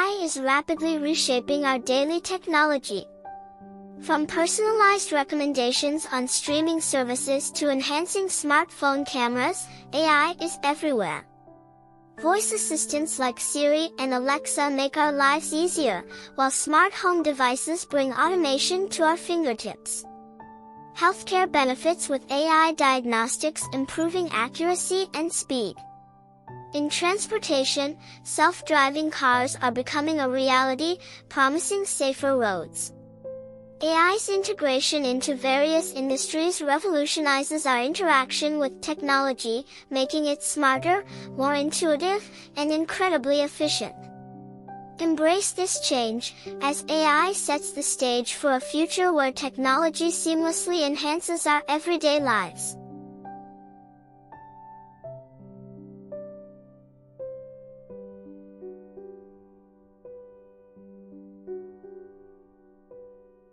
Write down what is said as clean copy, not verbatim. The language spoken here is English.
AI is rapidly reshaping our daily technology. From personalized recommendations on streaming services to enhancing smartphone cameras, AI is everywhere. Voice assistants like Siri and Alexa make our lives easier, while smart home devices bring automation to our fingertips. Healthcare benefits with AI diagnostics improving accuracy and speed. In transportation, self-driving cars are becoming a reality, promising safer roads. AI's integration into various industries revolutionizes our interaction with technology, making it smarter, more intuitive, and incredibly efficient. Embrace this change, as AI sets the stage for a future where technology seamlessly enhances our everyday lives.